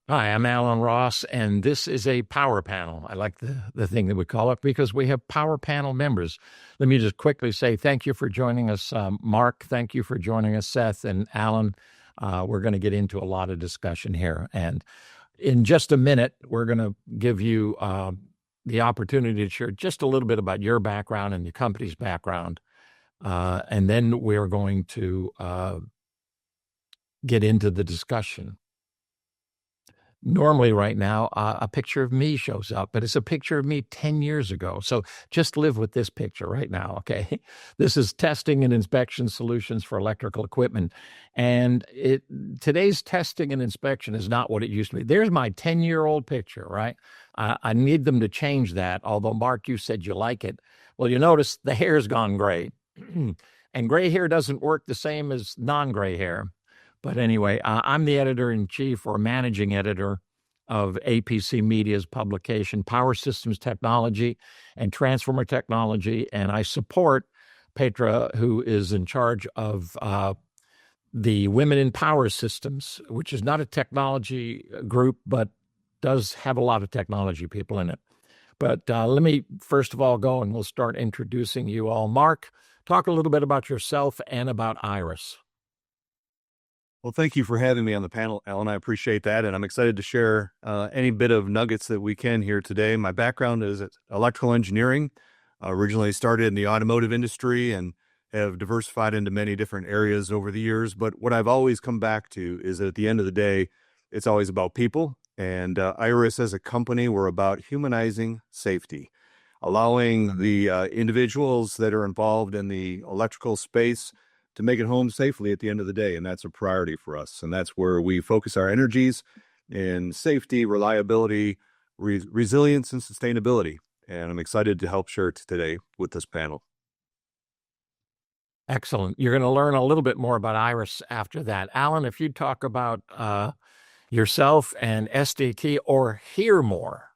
Hi, I'm Alan Ross, and this is a power panel. I like the thing that we call it because we have power panel members. Let me just quickly say thank you for joining us, Mark. Thank you for joining us, Seth and Alan. We're going to get into a lot of discussion here. And in just a minute, we're going to give you the opportunity to share just a little bit about your background and your company's background. And then we're going to get into the discussion. Normally right now, a picture of me shows up, but it's a picture of me 10 years ago. So just live with this picture right now, okay? This is testing and inspection solutions for electrical equipment. And today's testing and inspection is not what it used to be. There's my 10-year-old picture, right? I need them to change that, although, Mark, you said you like it. Well, you notice the hair's gone gray. And gray hair doesn't work the same as non-gray hair. But anyway, I'm the editor-in-chief or managing editor of APC Media's publication, Power Systems Technology and Transformer Technology, and I support Petra, who is in charge of the Women in Power Systems, which is not a technology group, but does have a lot of technology people in it. But let me first of all go, and we'll start introducing you all. Mark, talk a little bit about yourself and about IRIS. Well, thank you for having me on the panel, Alan. I appreciate that, and I'm excited to share any bit of nuggets that we can here today. My background is electrical engineering. Originally started in the automotive industry and have diversified into many different areas over the years. But what I've always come back to is that at the end of the day, it's always about people. And IRIS as a company, we're about humanizing safety, allowing the individuals that are involved in the electrical space to make it home safely at the end of the day. And that's a priority for us. And that's where we focus our energies in safety, reliability, resilience, and sustainability. And I'm excited to help share today with this panel. Excellent. You're going to learn a little bit more about IRIS after that. Alan, if you talk about yourself and SDT or hear more,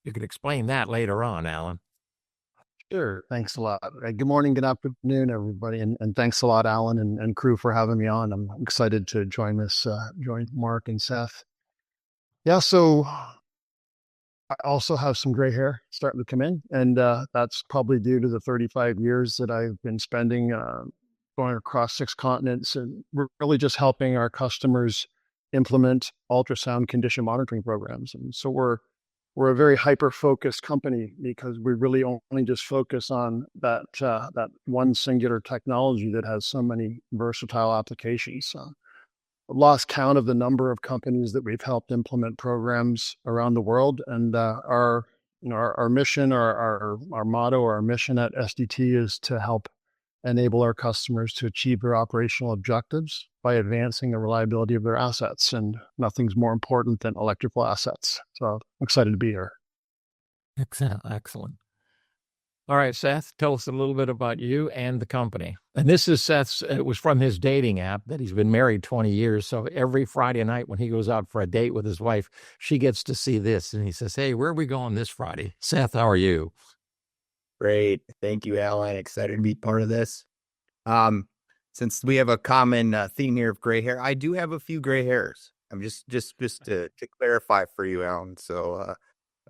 you could explain that later on, Alan. Sure. Thanks a lot. Good morning, good afternoon, everybody. And thanks a lot, Alan and crew, for having me on. I'm excited to join Mark and Seth. Yeah, so I also have some gray hair starting to come in, and that's probably due to the 35 years that I've been spending going across 6 continents, and we're really just helping our customers implement ultrasound condition monitoring programs. And so we're a very hyper-focused company because we really only just focus on that one singular technology that has so many versatile applications. I've lost count of the number of companies that we've helped implement programs around the world, and our mission, our motto, or our mission at SDT is to help enable our customers to achieve their operational objectives by advancing the reliability of their assets. And nothing's more important than electrical assets. So I'm excited to be here. Excellent. All right, Seth, tell us a little bit about you and the company. And this is Seth's, it was from his dating app that he's been married 20 years. So every Friday night when he goes out for a date with his wife, she gets to see this. And he says, hey, where are we going this Friday? Seth, how are you? Great. Thank you, Alan. Excited to be part of this. Since we have a common theme here of gray hair, I do have a few gray hairs. I'm just to clarify for you, Alan. So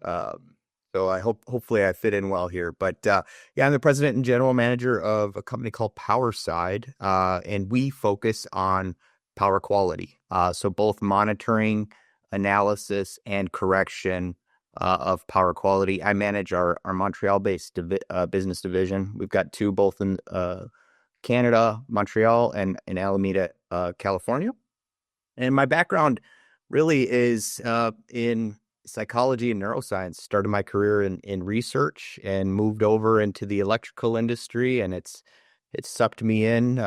I hopefully I fit in well here. But yeah, I'm the president and general manager of a company called Powerside, and we focus on power quality. So both monitoring, analysis, and correction of power quality. I manage our Montreal-based business division. We've got 2, both in Canada, Montreal, and in Alameda, California. And my background really is in psychology and neuroscience. Started my career in research and moved over into the electrical industry, and it's sucked me in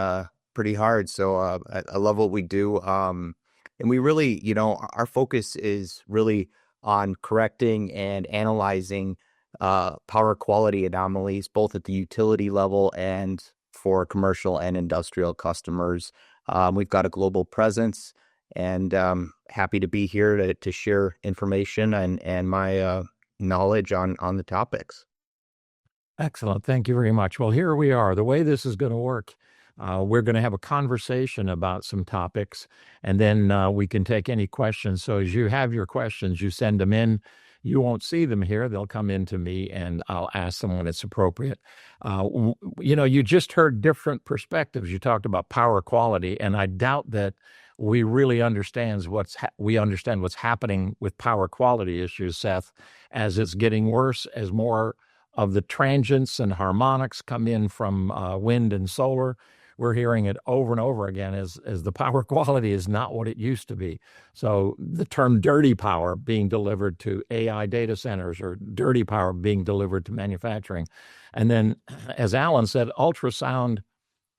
pretty hard. So I love what we do. And we really, our focus is really on correcting and analyzing power quality anomalies, both at the utility level and for commercial and industrial customers. We've got a global presence, and happy to be here to share information and my knowledge on the topics. Excellent. Thank you very much. Well, here we are. The way this is going to work, We're going to have a conversation about some topics, and then we can take any questions. So as you have your questions, you send them in. You won't see them here. They'll come in to me, and I'll ask them when it's appropriate. You just heard different perspectives. You talked about power quality, and I doubt that we really understand what's happening with power quality issues, Seth, as it's getting worse, as more of the transients and harmonics come in from wind and solar. We're hearing it over and over again as the power quality is not what it used to be. So the term dirty power being delivered to AI data centers, or dirty power being delivered to manufacturing. And then, as Alan said, ultrasound,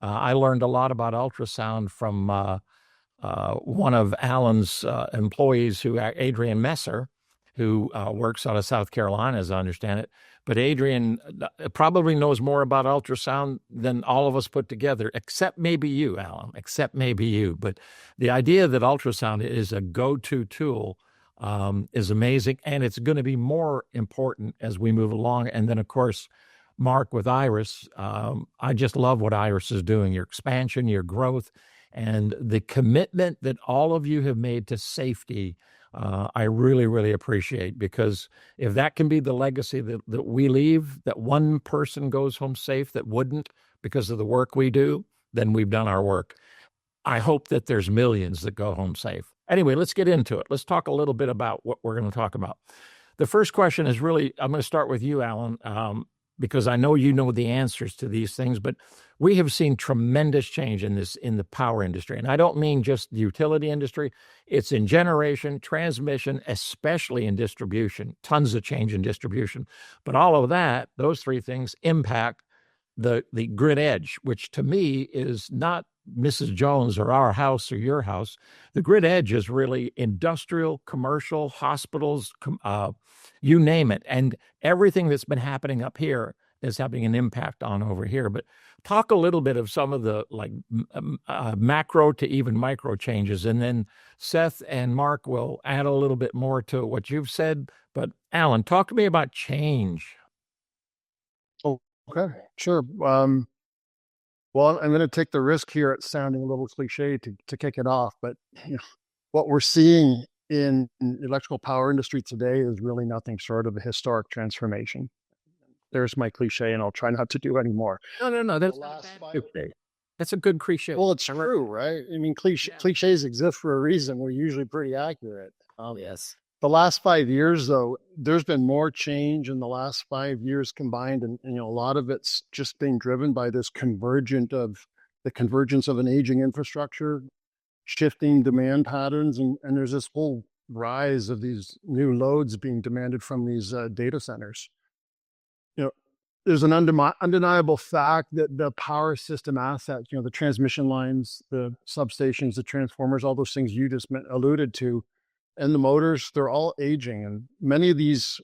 I learned a lot about ultrasound from one of Alan's employees, Adrian Messer, who works out of South Carolina, as I understand it. But Adrian probably knows more about ultrasound than all of us put together, except maybe you, Alan, except maybe you. But the idea that ultrasound is a go-to tool is amazing, and it's going to be more important as we move along. And then, of course, Mark with IRIS, I just love what IRIS is doing, your expansion, your growth, and the commitment that all of you have made to safety. I really, really appreciate, because if that can be the legacy that we leave, that one person goes home safe that wouldn't because of the work we do, then we've done our work. I hope that there's millions that go home safe. Anyway, let's get into it. Let's talk a little bit about what we're going to talk about. The first question is really, I'm going to start with you, Alan, because I know you know the answers to these things, but we have seen tremendous change in the power industry. And I don't mean just the utility industry. It's in generation, transmission, especially in distribution, tons of change in distribution. But all of that, those three things impact the grid edge, which to me is not Mrs. Jones or our house or your house. The grid edge is really industrial, commercial, hospitals, you name it. And everything that's been happening up here is having an impact on over here. But talk a little bit of some of the macro to even micro changes. And then Seth and Mark will add a little bit more to what you've said. But Alan, talk to me about change. Oh, okay, sure. Well, I'm going to take the risk here at sounding a little cliche to kick it off, but what we're seeing in the electrical power industry today is really nothing short of a historic transformation. There's my cliche, and I'll try not to do any more. No. That's a good cliche. Well, it's true, right? I mean, cliches exist for a reason. We're usually pretty accurate. Yes. The last 5 years, though, there's been more change in the last 5 years combined, and a lot of it's just being driven by this convergence of an aging infrastructure, shifting demand patterns, and there's this whole rise of these new loads being demanded from these data centers. There's an undeniable fact that the power system assets, the transmission lines, the substations, the transformers, all those things you just alluded to, and the motors, they're all aging. And many of these,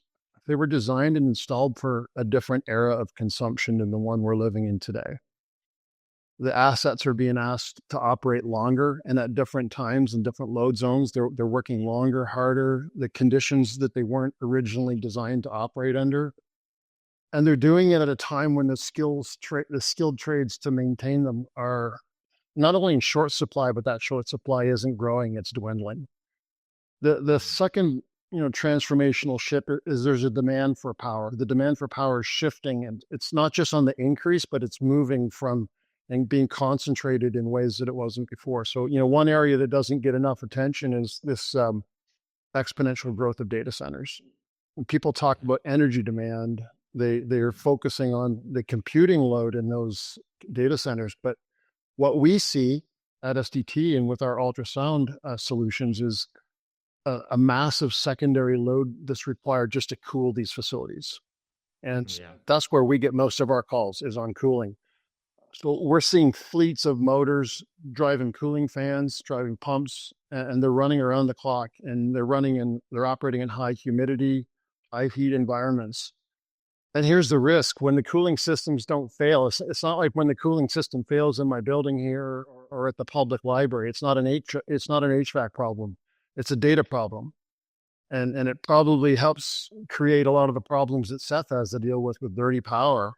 they were designed and installed for a different era of consumption than the one we're living in today. The assets are being asked to operate longer and at different times and different load zones. They're working longer, harder, the conditions that they weren't originally designed to operate under. And they're doing it at a time when the skilled trades to maintain them are not only in short supply, but that short supply isn't growing, it's dwindling. The second, transformational shift is there's a demand for power. The demand for power is shifting, and it's not just on the increase, but it's moving from and being concentrated in ways that it wasn't before. So, one area that doesn't get enough attention is this exponential growth of data centers. When people talk about energy demand, they're focusing on the computing load in those data centers. But what we see at SDT and with our ultrasound solutions is a massive secondary load that's required just to cool these facilities. And that's where we get most of our calls, is on cooling. So we're seeing fleets of motors driving cooling fans, driving pumps, and they're running around the clock, and they're operating in high humidity, high heat environments. And here's the risk: when the cooling systems don't fail, it's not like when the cooling system fails in my building here or at the public library. It's not an HVAC problem. It's a data problem. And it probably helps create a lot of the problems that Seth has to deal with dirty power.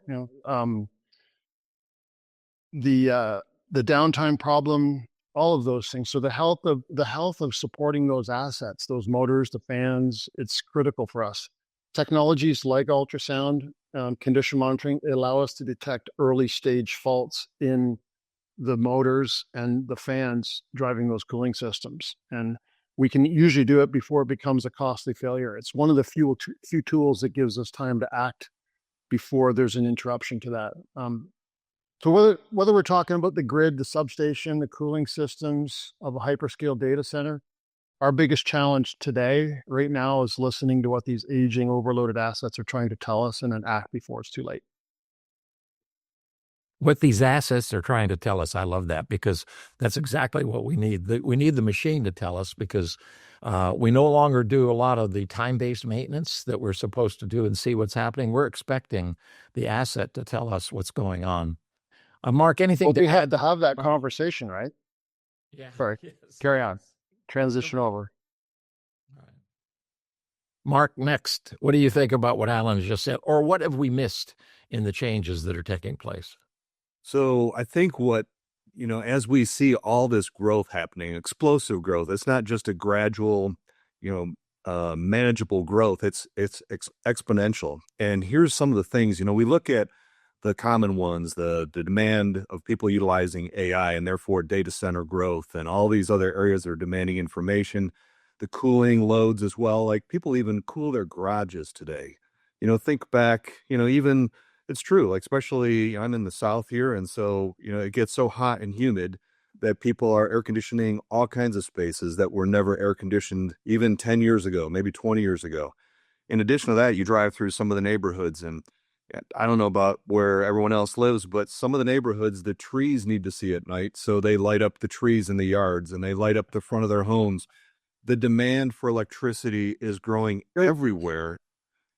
The the downtime problem, all of those things. So the health of supporting those assets, those motors, the fans, it's critical for us. Technologies like ultrasound, condition monitoring, allow us to detect early stage faults in the motors and the fans driving those cooling systems. And we can usually do it before it becomes a costly failure. It's one of the few tools that gives us time to act before there's an interruption to that. So whether we're talking about the grid, the substation, the cooling systems of a hyperscale data center, our biggest challenge today, right now, is listening to what these aging, overloaded assets are trying to tell us and then act before it's too late. What these assets are trying to tell us, I love that, because that's exactly what we need. We need the machine to tell us, because we no longer do a lot of the time-based maintenance that we're supposed to do and see what's happening. We're expecting the asset to tell us what's going on. Mark, anything? Well, we had to have that conversation, right? Yeah. Sorry. Yes. Carry on. Transition over. All right. Mark, next, what do you think about what Alan just said, or what have we missed in the changes that are taking place? So I think as we see all this growth happening, explosive growth, it's not just a gradual, manageable growth. It's exponential. And here's some of the things, we look at the common ones, the demand of people utilizing AI and therefore data center growth and all these other areas that are demanding information, the cooling loads as well. Like people even cool their garages today. Think back, even it's true, like especially I'm in the South here. And so, it gets so hot and humid that people are air conditioning all kinds of spaces that were never air conditioned even 10 years ago, maybe 20 years ago. In addition to that, you drive through some of the neighborhoods, and I don't know about where everyone else lives, but some of the neighborhoods, the trees need to see at night. So they light up the trees in the yards and they light up the front of their homes. The demand for electricity is growing everywhere.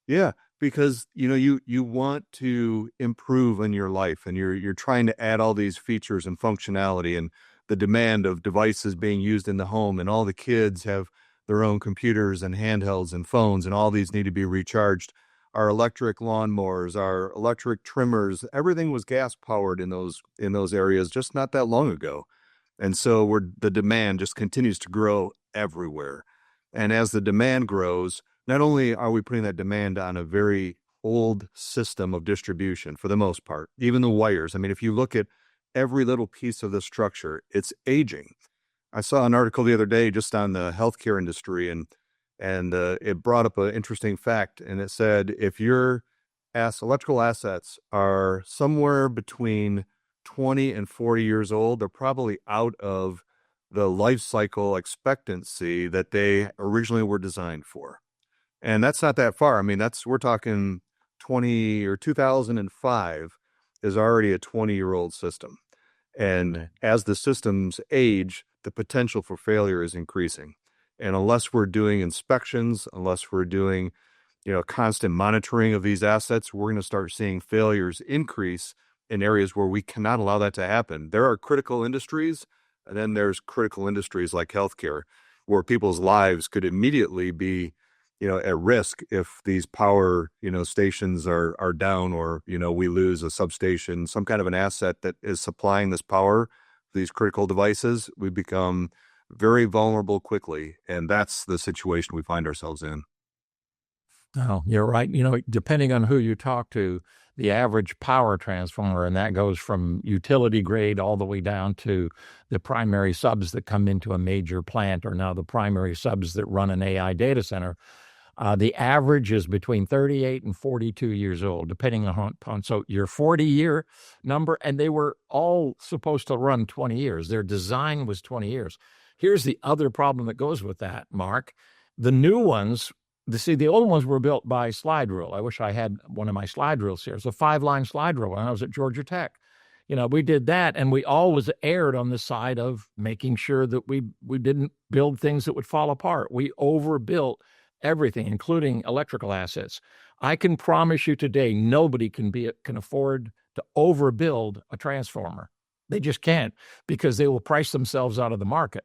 Yeah, because you want to improve in your life, and you're trying to add all these features and functionality, and the demand of devices being used in the home, and all the kids have their own computers and handhelds and phones, and all these need to be recharged. Our electric lawnmowers, our electric trimmers, everything was gas powered in those areas just not that long ago. And so the demand just continues to grow everywhere. And as the demand grows, not only are we putting that demand on a very old system of distribution for the most part, even the wires. I mean, if you look at every little piece of the structure, it's aging. I saw an article the other day just on the healthcare industry, and it brought up an interesting fact. And it said, if your electrical assets are somewhere between 20 and 40 years old, they're probably out of the life cycle expectancy that they originally were designed for. And that's not that far. I mean, we're talking 2005 is already a 20-year-old system. And as the systems age, the potential for failure is increasing. And unless we're doing inspections, unless we're doing, constant monitoring of these assets, we're going to start seeing failures increase in areas where we cannot allow that to happen. There are critical industries, and then there's critical industries like healthcare, where people's lives could immediately be, at risk if these power, stations are down, or, we lose a substation, some kind of an asset that is supplying this power, these critical devices. We become very vulnerable quickly. And that's the situation we find ourselves in. Oh, you're right. Depending on who you talk to, the average power transformer, and that goes from utility grade all the way down to the primary subs that come into a major plant, or now the primary subs that run an AI data center. The average is between 38 and 42 years old, depending on so your 40-year number, and they were all supposed to run 20 years. Their design was 20 years. Here's the other problem that goes with that, Mark. The new ones, the old ones were built by slide rule. I wish I had one of my slide rules here. It's a 5-line slide rule when I was at Georgia Tech. We did that, and we always erred on the side of making sure that we didn't build things that would fall apart. We overbuilt everything, including electrical assets. I can promise you today, nobody can afford to overbuild a transformer. They just can't, because they will price themselves out of the market.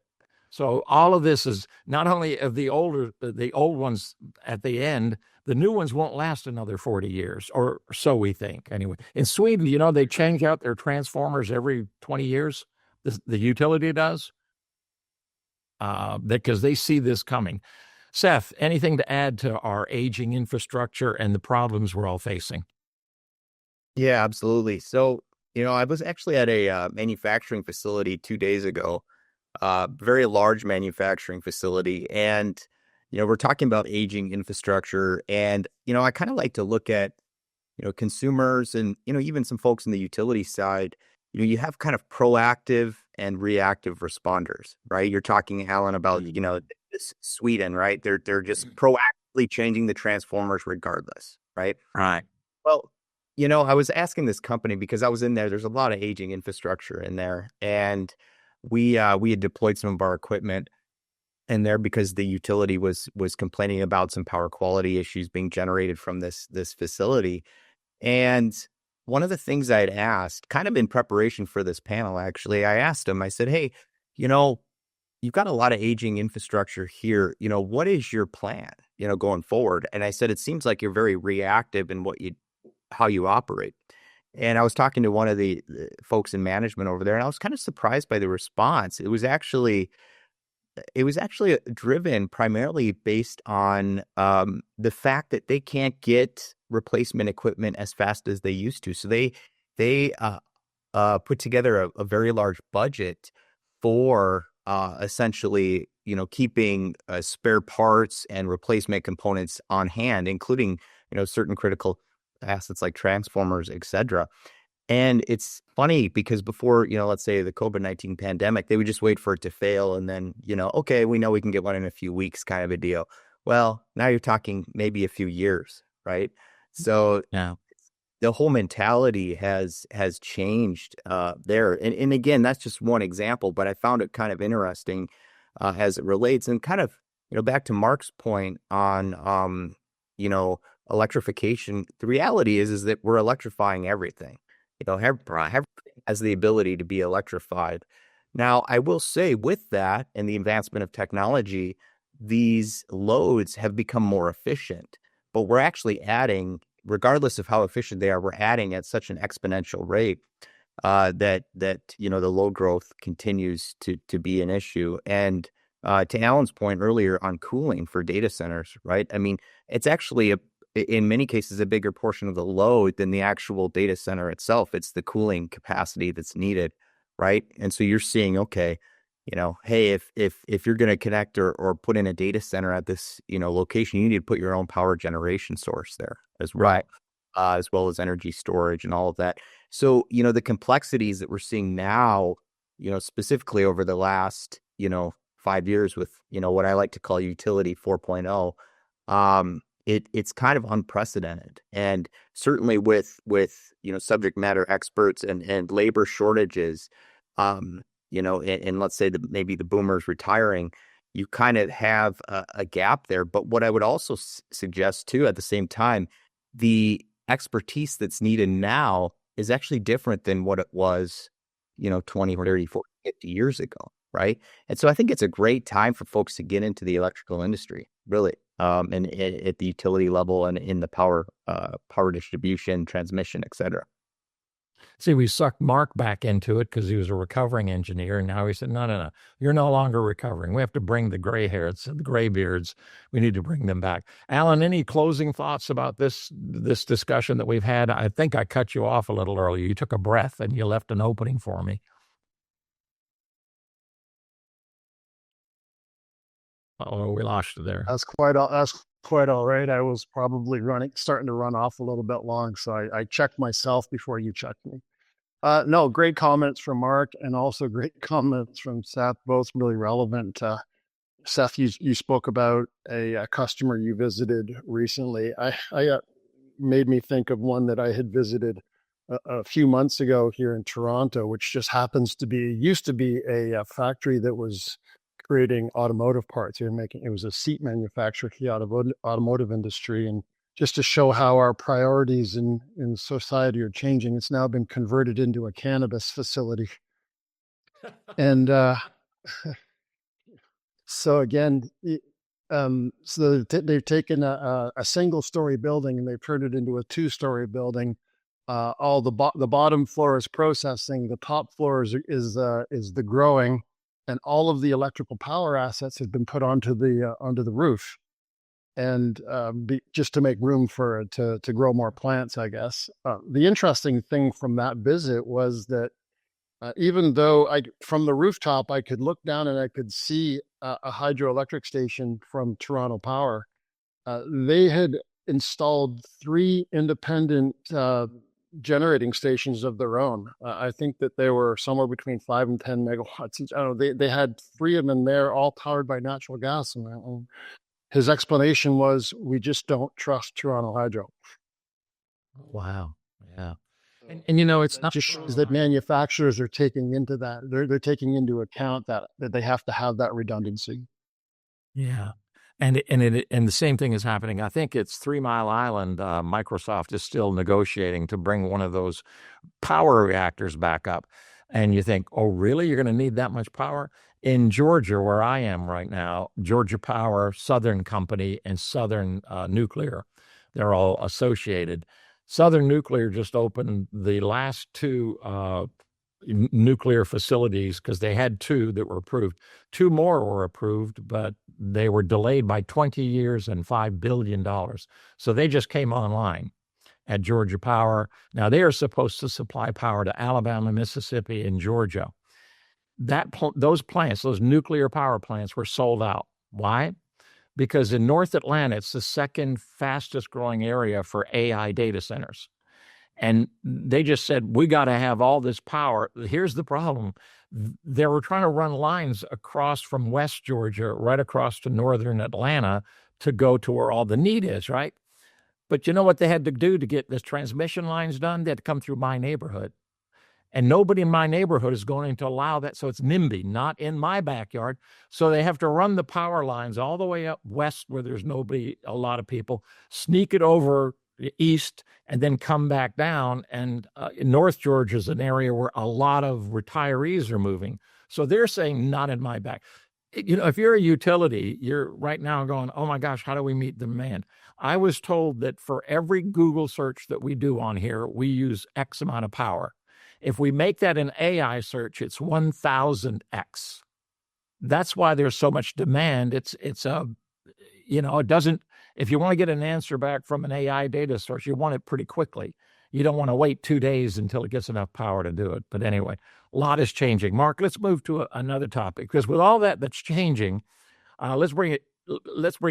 So all of this is not only of the old ones at the end, the new ones won't last another 40 years, or so we think anyway. In Sweden, they change out their transformers every 20 years. The utility does, because they see this coming. Seth, anything to add to our aging infrastructure and the problems we're all facing? Yeah, absolutely. So, I was actually at a manufacturing facility 2 days ago, very large manufacturing facility. And, we're talking about aging infrastructure. And, I kind of like to look at, consumers and, even some folks in the utility side. You have kind of proactive and reactive responders, right? You're talking, Alan, about, Sweden, right? They're just proactively changing the transformers regardless, right? Right. Well, I was asking this company because I was in there. There's a lot of aging infrastructure in there, and we had deployed some of our equipment in there because the utility was complaining about some power quality issues being generated from this facility. And one of the things I'd asked, kind of in preparation for this panel, actually, I asked them. I said, "Hey, you've got a lot of aging infrastructure here. What is your plan, going forward?" And I said, "It seems like you're very reactive in how you operate." And I was talking to one of the folks in management over there, and I was kind of surprised by the response. It was actually driven primarily based on the fact that they can't get replacement equipment as fast as they used to. So they put together a very large budget for essentially, keeping spare parts and replacement components on hand, including, certain critical assets like transformers, etc. And it's funny because before, let's say the COVID-19 pandemic, they would just wait for it to fail and then, okay, we know we can get one in a few weeks kind of a deal. Well, now you're talking maybe a few years, right? So Yeah. the whole mentality has changed there. And again, that's just one example, but I found it kind of interesting as it relates and kind of, back to Mark's point on, electrification. The reality is that we're electrifying everything. Everything has the ability to be electrified. Now, I will say with that and the advancement of technology, these loads have become more efficient, but we're actually adding, regardless of how efficient they are, we're adding at such an exponential rate that the load growth continues to be an issue. And to Alan's point earlier on cooling for data centers, right? I mean, it's actually in many cases a bigger portion of the load than the actual data center itself. It's the cooling capacity that's needed, right? And so you're seeing, okay, hey, if you're going to connect or put in a data center at this location, you need to put your own power generation source there as well, Right. as well as energy storage and all of that. So the complexities that we're seeing now, specifically over the last 5 years with what I like to call utility 4.0, it's kind of unprecedented, and certainly with subject matter experts and labor shortages, and let's say that maybe the boomers retiring, you kind of have a gap there. But what I would also suggest too, at the same time, the expertise that's needed now is actually different than what it was, 20, 30, 40, 50 years ago, right? And so I think it's a great time for folks to get into the electrical industry, really, and at the utility level and in the power distribution, transmission, et cetera. See, we sucked Mark back into it because he was a recovering engineer. And now he said, no, you're no longer recovering. We have to bring the gray hairs, the gray beards. We need to bring them back. Alan, any closing thoughts about this discussion that we've had? I think I cut you off a little earlier. You took a breath and you left an opening for me. Oh, we lost you there. That's quite all right. I was probably starting to run off a little bit long, so I checked myself before you checked me. No, great comments from Mark and also great comments from Seth, both really relevant. Seth, you spoke about a customer you visited recently. I made me think of one that I had visited a few months ago here in Toronto, which just used to be a factory that was creating automotive parts. It was a seat manufacturer for the automotive industry. And just to show how our priorities in society are changing, it's now been converted into a cannabis facility. And so again, so they've taken a single-story building and they've turned it into a two-story building, all the bottom floor is processing, the top floor is the growing, and all of the electrical power assets have been put onto the roof, and just to make room for it to grow more plants, I guess. The interesting thing from that visit was that even though from the rooftop I could look down and I could see a hydroelectric station from Toronto Power, they had installed 3 independent generating stations of their own. I think that they were somewhere between 5 and 10 megawatts each. I don't know. They had 3 of them there, all powered by natural gas. And his explanation was, "We just don't trust Toronto Hydro." Wow. Yeah. And you know, it's not just shows that manufacturers are taking into that. They're taking into account that they have to have that redundancy. Yeah. And the same thing is happening. I think it's 3 Mile Island. Microsoft is still negotiating to bring one of those power reactors back up. And you think, oh, really? You're going to need that much power? In Georgia, where I am right now, Georgia Power, Southern Company, and Southern Nuclear, they're all associated. Southern Nuclear just opened the last 2 nuclear facilities, because they had 2 that were approved. 2 more were approved, but they were delayed by 20 years and $5 billion. So they just came online at Georgia Power. Now they are supposed to supply power to Alabama, Mississippi, and Georgia. Those plants, those nuclear power plants, were sold out. Why? Because in North Atlanta, it's the second fastest growing area for AI data centers. And they just said, we got to have all this power. Here's the problem. They were trying to run lines across from West Georgia, right across to Northern Atlanta, to go to where all the need is, right? But you know what they had to do to get this transmission lines done? They had to come through my neighborhood. And nobody in my neighborhood is going to allow that. So it's NIMBY, not in my backyard. So they have to run the power lines all the way up west where there's nobody, a lot of people, sneak it over east, and then come back down. And North Georgia is an area where a lot of retirees are moving. So they're saying, not in my back. You know, if you're a utility, you're right now going, oh my gosh, how do we meet demand? I was told that for every Google search that we do on here, we use X amount of power. If we make that an AI search, it's 1,000X. That's why there's so much demand. It doesn't, if you want to get an answer back from an AI data source, you want it pretty quickly. You don't want to wait 2 days until it gets enough power to do it. But anyway, a lot is changing. Mark, let's move to another topic, because with all that's changing, let's bring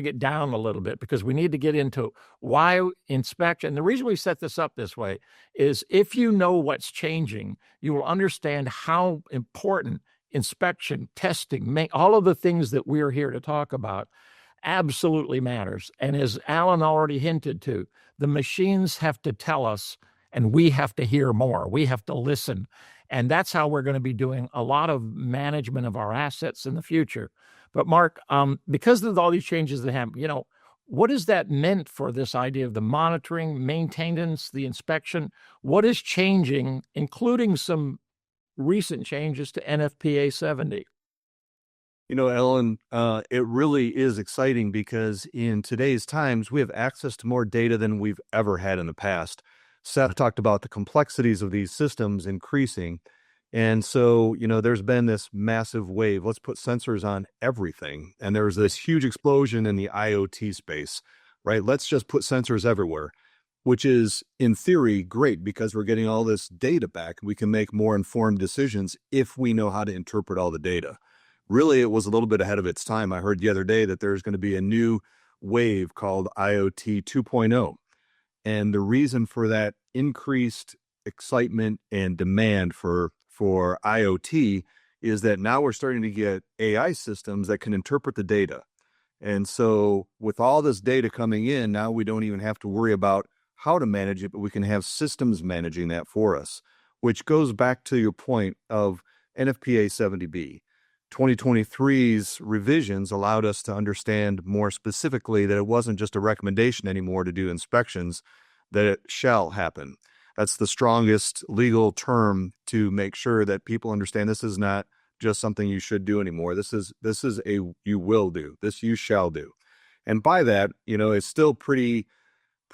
it down a little bit, because we need to get into why inspection. The reason we set this up this way is if you know what's changing, you will understand how important inspection, testing, all of the things that we're here to talk about absolutely matters. And as Alan already hinted to, the machines have to tell us, and we have to hear more. We have to listen. And that's how we're going to be doing a lot of management of our assets in the future. But Mark, because of all these changes that happen, what has that meant for this idea of the monitoring, maintenance, the inspection? What is changing, including some recent changes to NFPA 70? Ellen, it really is exciting, because in today's times, we have access to more data than we've ever had in the past. Seth talked about the complexities of these systems increasing. And so, there's been this massive wave. Let's put sensors on everything. And there's this huge explosion in the IoT space, right? Let's just put sensors everywhere, which is in theory great, because we're getting all this data back. We can make more informed decisions if we know how to interpret all the data. Really, it was a little bit ahead of its time. I heard the other day that there's going to be a new wave called IoT 2.0. And the reason for that increased excitement and demand for IoT is that now we're starting to get AI systems that can interpret the data. And so with all this data coming in, now we don't even have to worry about how to manage it, but we can have systems managing that for us, which goes back to your point of NFPA 70B. 2023's revisions allowed us to understand more specifically that it wasn't just a recommendation anymore to do inspections, that it shall happen. That's the strongest legal term to make sure that people understand this is not just something you should do anymore. This is a you will do. This you shall do. And by that, it's still pretty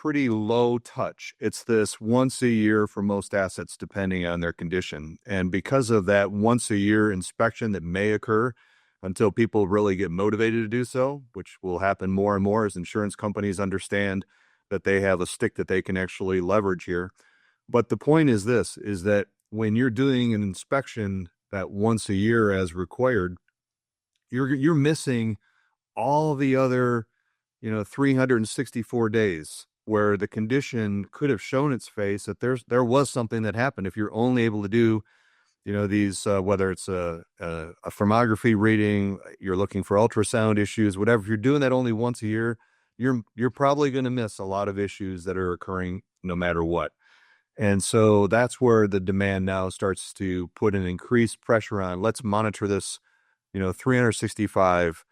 pretty low touch. It's this once a year for most assets, depending on their condition. And because of that once a year inspection that may occur until people really get motivated to do so, which will happen more and more as insurance companies understand that they have a stick that they can actually leverage here. But the point is this, is that when you're doing an inspection that once a year as required, you're missing all the other 364 days where the condition could have shown its face, that there was something that happened. If you're only able to do, these, whether it's a thermography reading, you're looking for ultrasound issues, whatever, if you're doing that only once a year, you're probably going to miss a lot of issues that are occurring no matter what. And so that's where the demand now starts to put an increased pressure on. Let's monitor this, 365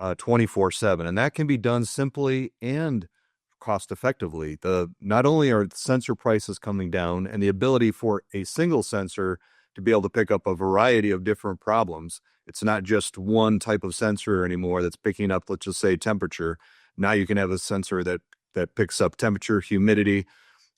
24/7, and that can be done simply and cost effectively. Not only are sensor prices coming down and the ability for a single sensor to be able to pick up a variety of different problems. It's not just one type of sensor anymore that's picking up, let's just say, temperature. Now you can have a sensor that picks up temperature, humidity,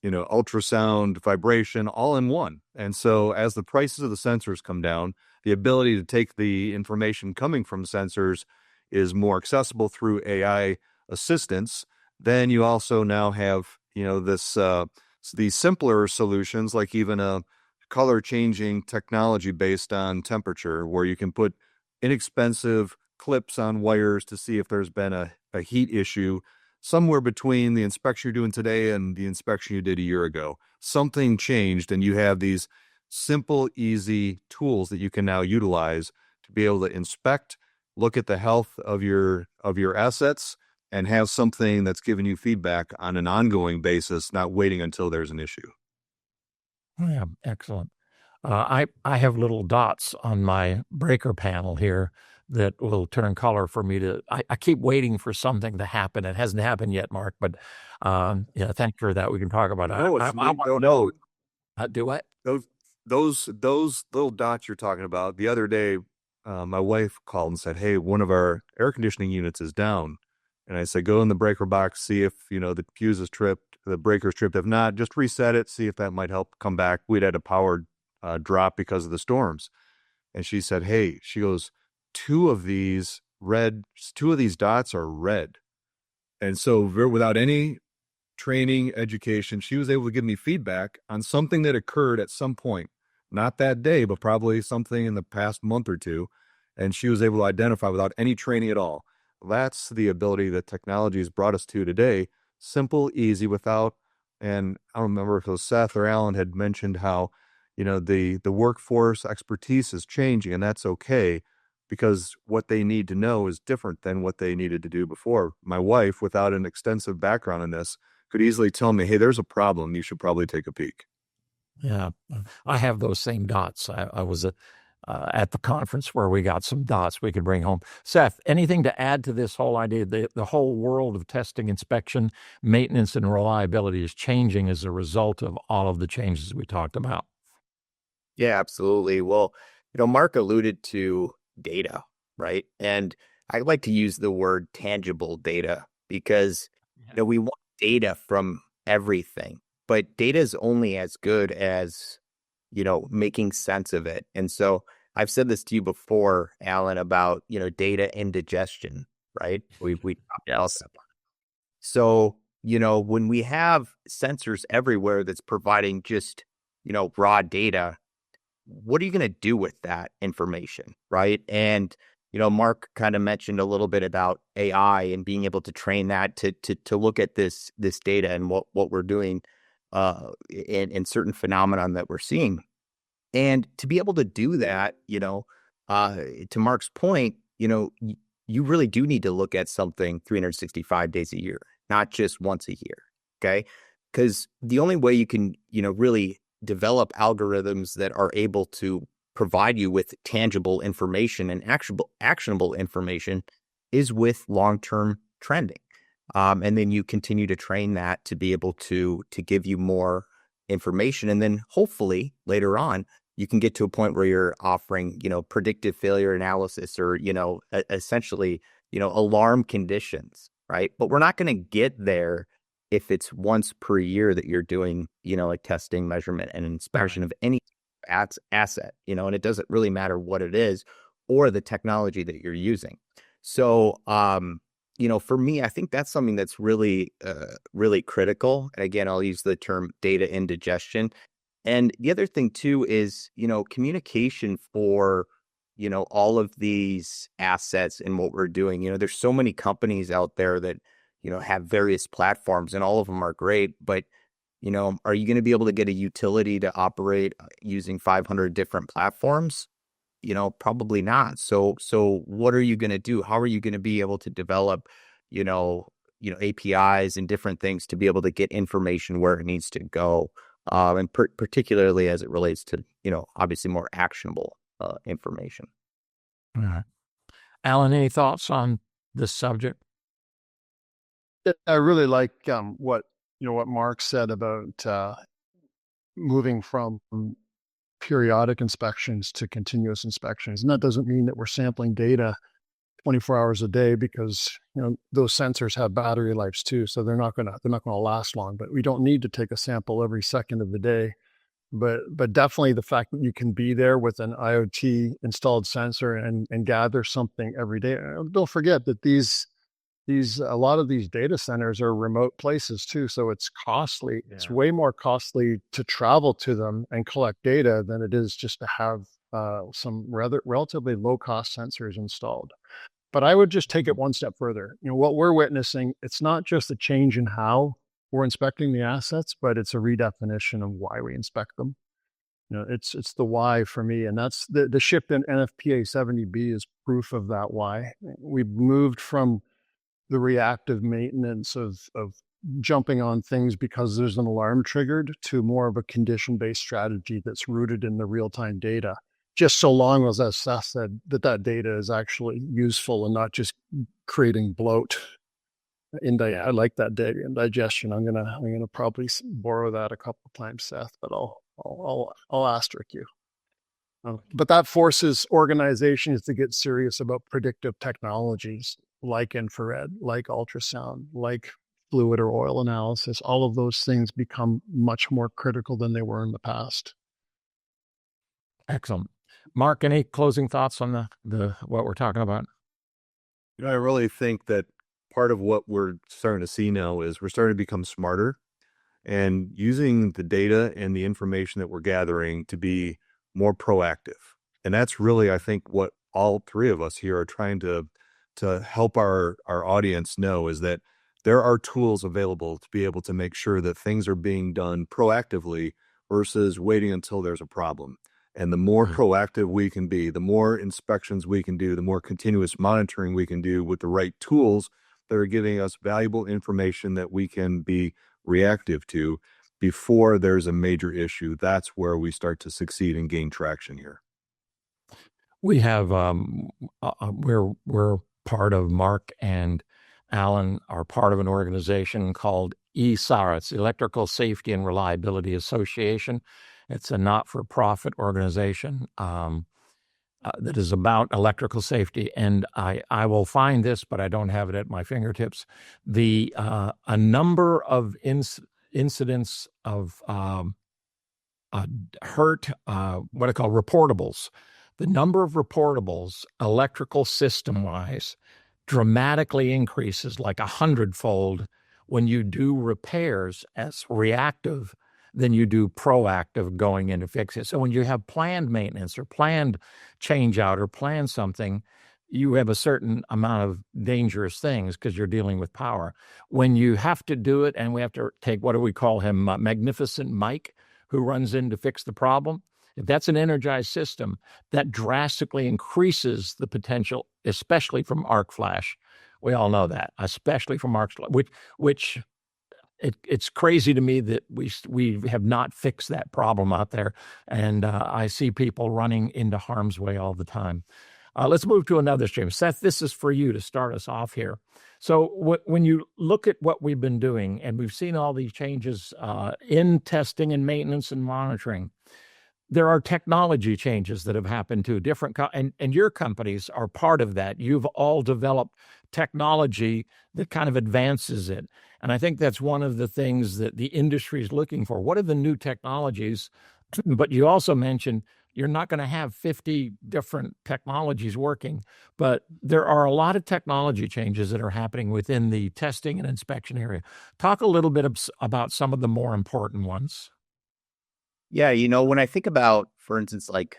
ultrasound, vibration, all in one. And so as the prices of the sensors come down, the ability to take the information coming from sensors is more accessible through AI assistance. Then you also now have, these simpler solutions, like even a color changing technology based on temperature, where you can put inexpensive clips on wires to see if there's been a heat issue somewhere between the inspection you're doing today and the inspection you did a year ago. Something changed, and you have these simple, easy tools that you can now utilize to be able to inspect, look at the health of your assets, and have something that's giving you feedback on an ongoing basis, not waiting until there's an issue. Yeah, excellent. I have little dots on my breaker panel here that will turn color for me to. I keep waiting for something to happen. It hasn't happened yet, Mark. But thank you for that. We can talk about it. I don't know. Do what? Those little dots you're talking about. The other day, my wife called and said, "Hey, one of our air conditioning units is down." And I said, "Go in the breaker box, see if the fuse is tripped, the breaker's tripped. If not, just reset it, see if that might help come back." We'd had a power drop because of the storms. And she said, "Hey," she goes, two of these dots are red." And so without any training, education, she was able to give me feedback on something that occurred at some point, not that day, but probably something in the past month or two. And she was able to identify without any training at all. That's the ability that technology has brought us to today. Simple, easy, and I don't remember if it was Seth or Alan had mentioned how, the workforce expertise is changing, and that's okay, because what they need to know is different than what they needed to do before. My wife, without an extensive background in this, could easily tell me, "Hey, there's a problem. You should probably take a peek." Yeah, I have those same dots. I was at the conference where we got some dots we could bring home. Seth, anything to add to this whole idea? The whole world of testing, inspection, maintenance, and reliability is changing as a result of all of the changes we talked about. Yeah, absolutely. Well, Mark alluded to data, right? And I like to use the word tangible data because we want data from everything, but data is only as good as making sense of it. And so I've said this to you before, Alan, about data indigestion, right? We talked about that. So when we have sensors everywhere that's providing just raw data, what are you going to do with that information, right? And Mark kind of mentioned a little bit about AI and being able to train that to look at this data and what we're doing in certain phenomenon that we're seeing. And to be able to do that, to Mark's point, you really do need to look at something 365 days a year, not just once a year, okay? Because the only way you can, really develop algorithms that are able to provide you with tangible information and actionable information is with long-term trending. And then you continue to train that to be able to give you more information. And then hopefully later on, you can get to a point where you're offering, predictive failure analysis or, essentially, alarm conditions, right? But we're not going to get there if it's once per year that you're doing, like testing, measurement, and inspection of any asset, and it doesn't really matter what it is or the technology that you're using. So, for me, I think that's something that's really, really critical. And again, I'll use the term data indigestion. And the other thing too is, communication for, all of these assets and what we're doing. There's so many companies out there that, have various platforms, and all of them are great, but are you going to be able to get a utility to operate using 500 different platforms? Probably not. So what are you going to do? How are you going to be able to develop, APIs and different things to be able to get information where it needs to go? And particularly as it relates to, obviously more actionable information. All right. Alan, any thoughts on this subject? I really like what Mark said about moving from periodic inspections to continuous inspections. And that doesn't mean that we're sampling data 24 hours a day, because those sensors have battery lives too, so they're not going to last long. But we don't need to take a sample every second of the day. But definitely the fact that you can be there with an IoT installed sensor and gather something every day. Don't forget that a lot of these data centers are remote places too, so it's costly. Yeah. It's way more costly to travel to them and collect data than it is just to have some relatively low cost sensors installed. But I would just take it one step further. What we're witnessing, it's not just a change in how we're inspecting the assets, but it's a redefinition of why we inspect them. It's the why for me, and that's the shift in NFPA 70B is proof of that why. We've moved from the reactive maintenance of jumping on things because there's an alarm triggered to more of a condition-based strategy that's rooted in the real-time data. Just so long as Seth said that data is actually useful and not just creating bloat. I like that data indigestion. I'm gonna probably borrow that a couple of times, Seth, but I'll asterisk you. But that forces organizations to get serious about predictive technologies like infrared, like ultrasound, like fluid or oil analysis. All of those things become much more critical than they were in the past. Excellent. Mark, any closing thoughts on the what we're talking about? I really think that part of what we're starting to see now is we're starting to become smarter and using the data and the information that we're gathering to be more proactive. And that's really, I think, what all three of us here are trying to help our audience know, is that there are tools available to be able to make sure that things are being done proactively versus waiting until there's a problem. And the more proactive we can be, the more inspections we can do, the more continuous monitoring we can do with the right tools that are giving us valuable information that we can be reactive to before there's a major issue. That's where we start to succeed and gain traction here. We have we're part of, Mark and Alan are part of an organization called ESAR. It's Electrical Safety and Reliability Association. It's a not-for-profit organization that is about electrical safety. And I will find this, but I don't have it at my fingertips. A number of incidents of hurt, what I call reportables. The number of reportables, electrical system-wise, dramatically increases like 100-fold when you do repairs as reactive than you do proactive going in to fix it. So when you have planned maintenance or planned change out or planned something, you have a certain amount of dangerous things because you're dealing with power. When you have to do it, and we have to take, what do we call him, Magnificent Mike, who runs in to fix the problem. If that's an energized system, that drastically increases the potential, especially from arc flash. We all know that, especially from arc flash, which it's crazy to me that we have not fixed that problem out there. And I see people running into harm's way all the time. Let's move to another stream. Seth, this is for you to start us off here. So when you look at what we've been doing, and we've seen all these changes in testing and maintenance and monitoring, there are technology changes that have happened to different, and your companies are part of that. You've all developed technology that kind of advances it. And I think that's one of the things that the industry is looking for. What are the new technologies? But you also mentioned you're not going to have 50 different technologies working, but there are a lot of technology changes that are happening within the testing and inspection area. Talk a little bit about some of the more important ones. Yeah, when I think about, for instance, like,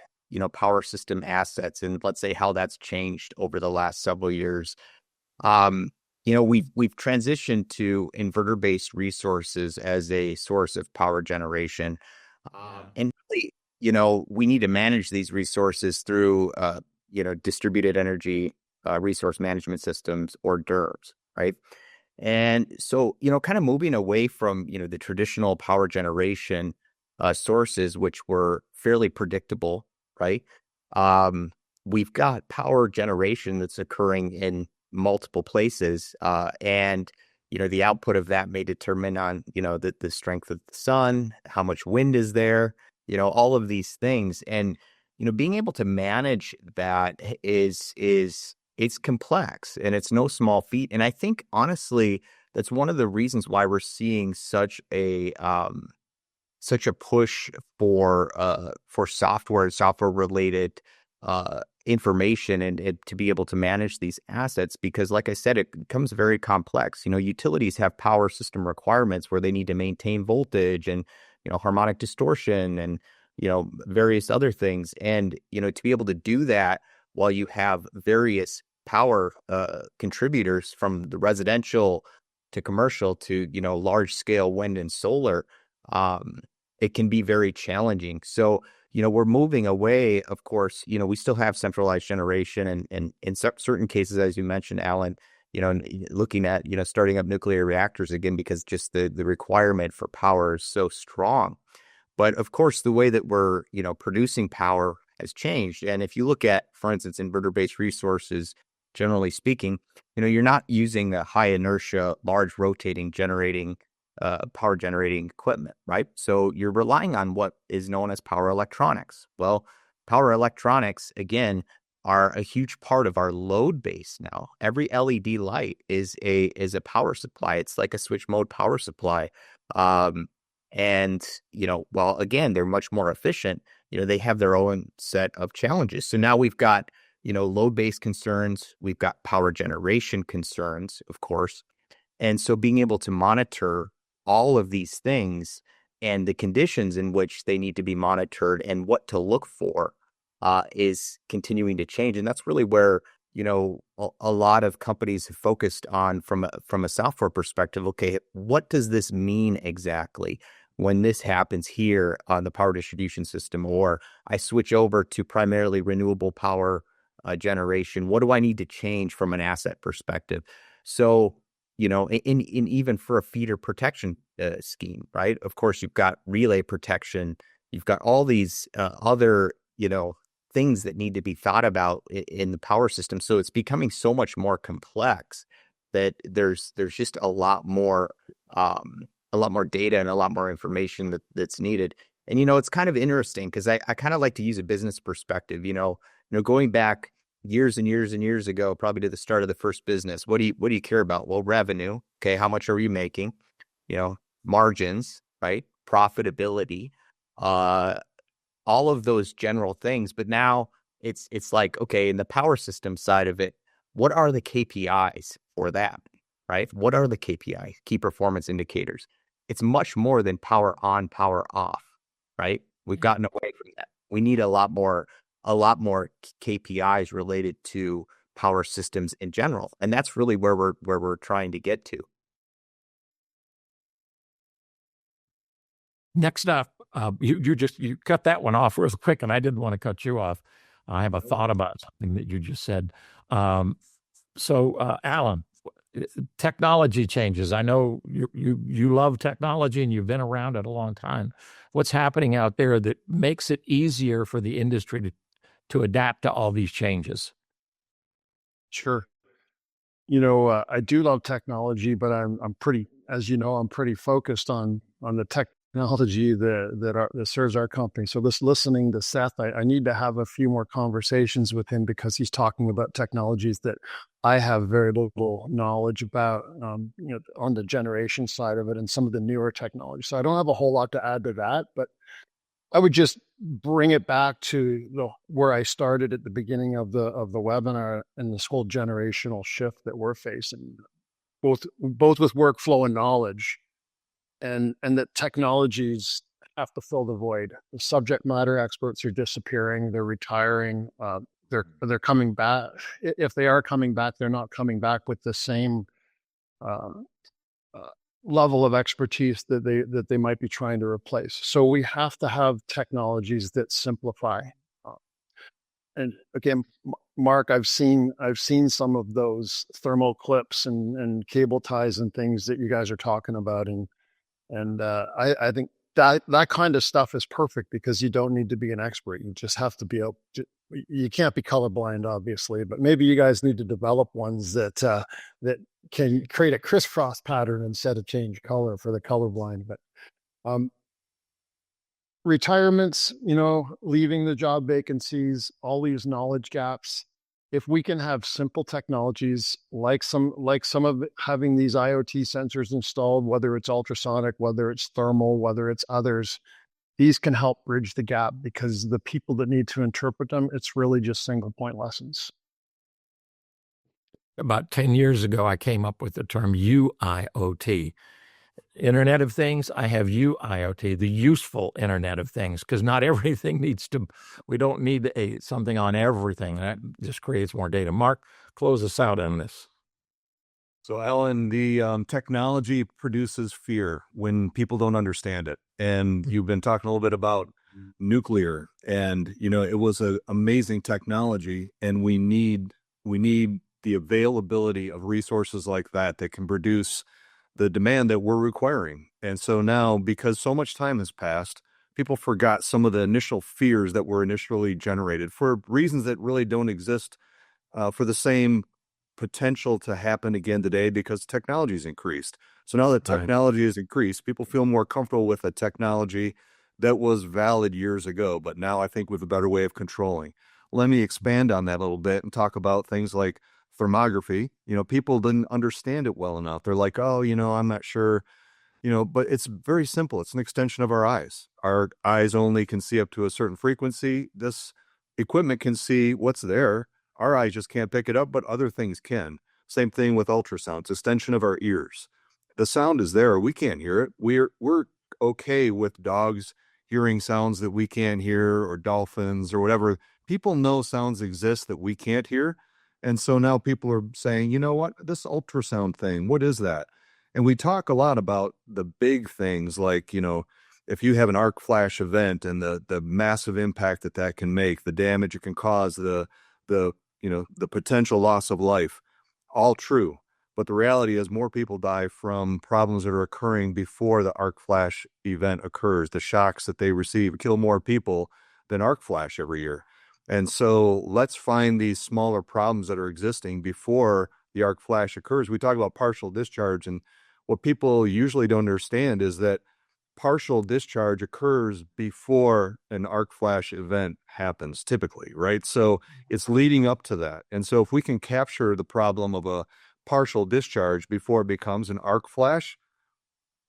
power system assets and let's say how that's changed over the last several years, we've transitioned to inverter-based resources as a source of power generation. And really, we need to manage these resources through, distributed energy resource management systems, or DERMS, right? And so, kind of moving away from, the traditional power generation sources, which were fairly predictable, right? We've got power generation that's occurring in multiple places, and the output of that may determine on the strength of the sun, how much wind is there, all of these things, and being able to manage that is it's complex, and it's no small feat. And I think honestly, that's one of the reasons why we're seeing such a push for software related information and to be able to manage these assets, because like I said, it becomes very complex. Utilities have power system requirements where they need to maintain voltage and harmonic distortion and various other things, and to be able to do that while you have various power contributors from the residential to commercial to large scale wind and solar, it can be very challenging. So, we're moving away, of course, we still have centralized generation and in certain cases, as you mentioned, Alan, looking at, starting up nuclear reactors again, because just the requirement for power is so strong. But of course, the way that we're, producing power has changed. And if you look at, for instance, inverter-based resources, generally speaking, you're not using a high inertia, large rotating power generating equipment, right? So you're relying on what is known as power electronics. Well, power electronics, again, are a huge part of our load base now. Every LED light is a power supply. It's like a switch mode power supply. And, while again, they're much more efficient, they have their own set of challenges. So now we've got, load-based concerns. We've got power generation concerns, of course. And so being able to monitor all of these things and the conditions in which they need to be monitored and what to look for is continuing to change. And that's really where, a lot of companies have focused on from a software perspective. Okay, what does this mean exactly when this happens here on the power distribution system, or I switch over to primarily renewable power generation? What do I need to change from an asset perspective? So, in even for a feeder protection scheme, right? Of course, you've got relay protection. You've got all these other, things that need to be thought about in the power system. So it's becoming so much more complex that there's just a lot more data and a lot more information that's needed. And it's kind of interesting because I kind of like to use a business perspective. Going back years and years and years ago, probably to the start of the first business, what do you care about? Well, revenue. Okay, how much are you making? Margins, right? Profitability, all of those general things. But now it's like, okay, in the power system side of it, what are the KPIs for that, right? What are the KPIs, key performance indicators? It's much more than power on, power off, right? We've gotten away from that. We need a lot more KPIs related to power systems in general. And that's really where we're trying to get to. Next up, you cut that one off real quick, and I didn't want to cut you off. I have a thought about something that you just said. So, Alan, technology changes. I know you love technology and you've been around it a long time. What's happening out there that makes it easier for the industry to adapt to all these changes? Sure. I do love technology, but I'm pretty, as I'm pretty focused on the technology that serves our company. So just listening to Seth, I need to have a few more conversations with him because he's talking about technologies that I have very little knowledge about, on the generation side of it and some of the newer technology. So I don't have a whole lot to add to that, but I would just bring it back to where I started at the beginning of the webinar and this whole generational shift that we're facing, both with workflow and knowledge. And that technologies have to fill the void. The subject matter experts are disappearing. They're retiring. They're coming back. If they are coming back, they're not coming back with the same level of expertise that they might be trying to replace. So we have to have technologies that simplify. And again, Mark, I've seen some of those thermal clips and cable ties and things that you guys are talking about, and I think that kind of stuff is perfect because you don't need to be an expert. You just have to be able to, you can't be colorblind, obviously, but maybe you guys need to develop ones that can create a crisscross pattern instead of change color for the colorblind. But retirements, leaving the job vacancies, all these knowledge gaps. If we can have simple technologies like some of having these IoT sensors installed, whether it's ultrasonic, whether it's thermal, whether it's others, these can help bridge the gap because the people that need to interpret them, it's really just single point lessons. About 10 years ago, I came up with the term UIoT. Internet of Things, I have UIoT, the useful Internet of Things, because not everything we don't need something on everything. That just creates more data. Mark, close us out on this. So, Alan, the technology produces fear when people don't understand it. And you've been talking a little bit about nuclear, and, it was an amazing technology, and we need the availability of resources like that can produce the demand that we're requiring. And so now, because so much time has passed, people forgot some of the initial fears that were initially generated for reasons that really don't exist for the same potential to happen again today because technology has increased. So now that technology has increased, people feel more comfortable with a technology that was valid years ago, but now I think with a better way of controlling. Let me expand on that a little bit and talk about things like thermography. People didn't understand it well enough. They're like, oh, I'm not sure, but it's very simple. It's an extension of our eyes. Our eyes only can see up to a certain frequency. This equipment can see what's there. Our eyes just can't pick it up, but other things can. Same thing with ultrasound. It's an extension of our ears. The sound is there. We can't hear it. We're okay with dogs hearing sounds that we can't hear, or dolphins or whatever. People know sounds exist that we can't hear. And so now people are saying, you know what, this ultrasound thing, what is that? And we talk a lot about the big things like, if you have an arc flash event and the massive impact that can make, the damage it can cause, the potential loss of life, all true. But the reality is more people die from problems that are occurring before the arc flash event occurs. The shocks that they receive kill more people than arc flash every year. And so let's find these smaller problems that are existing before the arc flash occurs. We talk about partial discharge, and what people usually don't understand is that partial discharge occurs before an arc flash event happens, typically, right? So it's leading up to that. And so if we can capture the problem of a partial discharge before it becomes an arc flash,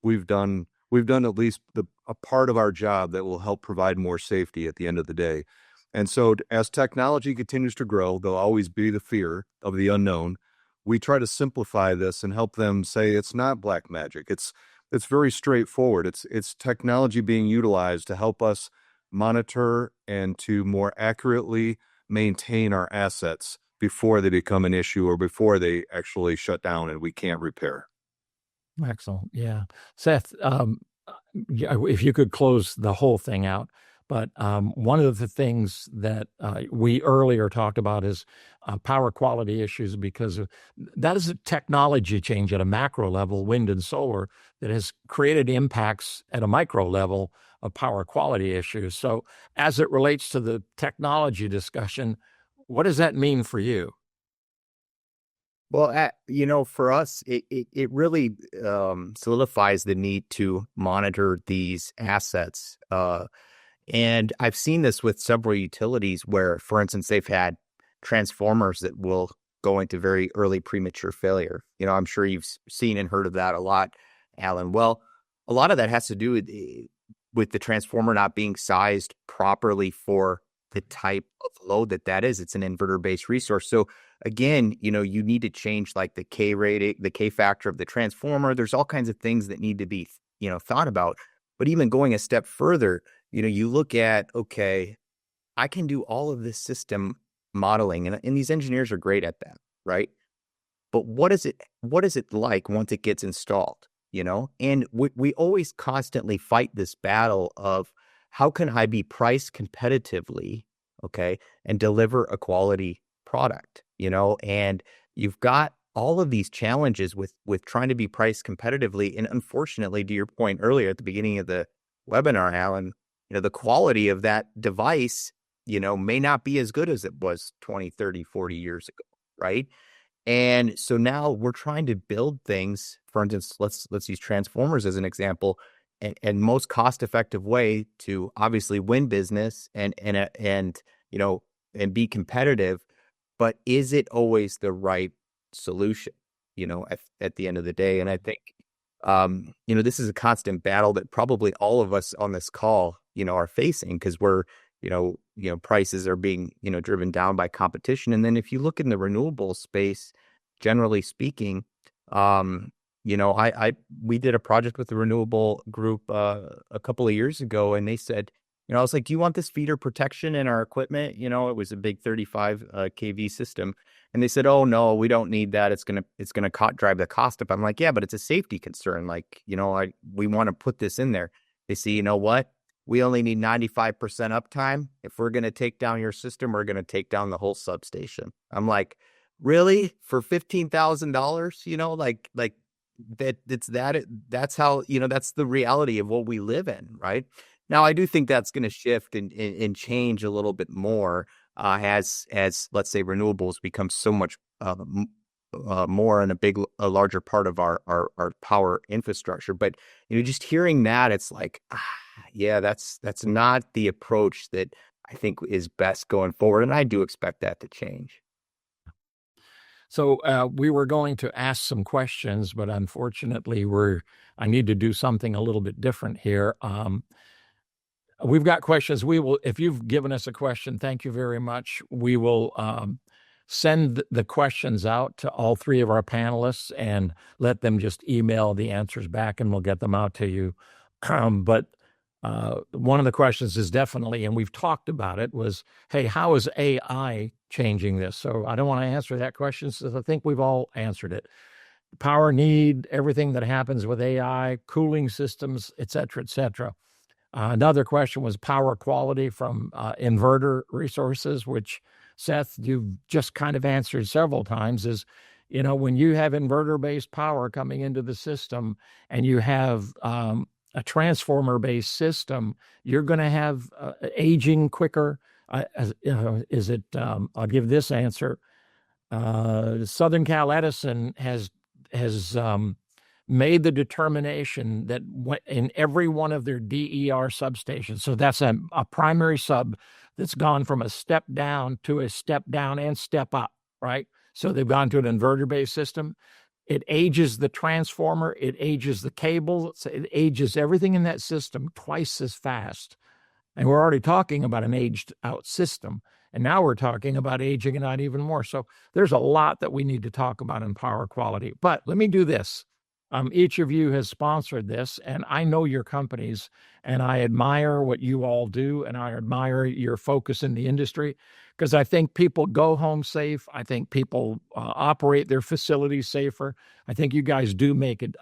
we've done at least a part of our job that will help provide more safety at the end of the day. And so as technology continues to grow, there'll always be the fear of the unknown. We try to simplify this and help them say it's not black magic. It's very straightforward. It's technology being utilized to help us monitor and to more accurately maintain our assets before they become an issue or before they actually shut down and we can't repair. Excellent. Yeah. Seth, if you could close the whole thing out. But one of the things that we earlier talked about is power quality issues, because that is a technology change at a macro level, wind and solar, that has created impacts at a micro level of power quality issues. So as it relates to the technology discussion, what does that mean for you? Well, for us, it really solidifies the need to monitor these assets. And I've seen this with several utilities where, for instance, they've had transformers that will go into very early premature failure. I'm sure you've seen and heard of that a lot, Alan. Well, a lot of that has to do with the transformer not being sized properly for the type of load that is. It's an inverter-based resource. So again, you need to change like the K rating, the K factor of the transformer. There's all kinds of things that need to be, thought about. But even going a step further, you look at, okay, I can do all of this system modeling, and these engineers are great at that, right? But what is it like once it gets installed? And we always constantly fight this battle of how can I be priced competitively, okay, and deliver a quality product, and you've got all of these challenges with trying to be priced competitively. And unfortunately, to your point earlier at the beginning of the webinar, Alan, the quality of that device, may not be as good as it was 20, 30, 40 years ago, right? And so now we're trying to build things. For instance, let's use transformers as an example, and most cost-effective way to obviously win business and be competitive. But is it always the right solution? At the end of the day, and I think this is a constant battle that probably all of us on this call are facing, because we're prices are being driven down by competition. And then if you look in the renewable space, generally speaking, we did a project with the renewable group a couple of years ago, and they said, I was like, do you want this feeder protection in our equipment? It was a big 35 kV system. And they said, oh, no, we don't need that. It's going to drive the cost up. I'm like, yeah, but it's a safety concern. Like, we want to put this in there. They say, you know what? We only need 95% uptime. If we're going to take down your system, we're going to take down the whole substation. I'm like, really? For $15,000? Like that's how, that's the reality of what we live in, right? Now, I do think that's going to shift and change a little bit more as let's say renewables become so much more and a larger part of our power infrastructure. But just hearing that, it's like, yeah, that's not the approach that I think is best going forward, and I do expect that to change. So we were going to ask some questions, but unfortunately, I need to do something a little bit different here. We've got questions. We will, if you've given us a question, thank you very much. We will send the questions out to all three of our panelists and let them just email the answers back, and we'll get them out to you. But one of the questions is definitely, and we've talked about it, was, hey, how is AI changing this? So I don't want to answer that question, since I think we've all answered it. Power need, everything that happens with AI, cooling systems, et cetera, et cetera. Another question was power quality from inverter resources, which, Seth, you've just kind of answered several times, is, when you have inverter-based power coming into the system and you have a transformer-based system, you're going to have aging quicker. I'll give this answer. Southern Cal Edison has made the determination that in every one of their DER substations, so that's a primary sub that's gone from a step down to a step down and step up, right? So they've gone to an inverter-based system. It ages the transformer, it ages the cable, it ages everything in that system twice as fast. And we're already talking about an aged out system. And now we're talking about aging it out even more. So there's a lot that we need to talk about in power quality. But let me do this. Each of you has sponsored this, and I know your companies, and I admire what you all do, and I admire your focus in the industry, because I think people go home safe. I think people operate their facilities safer. I think you guys do make it,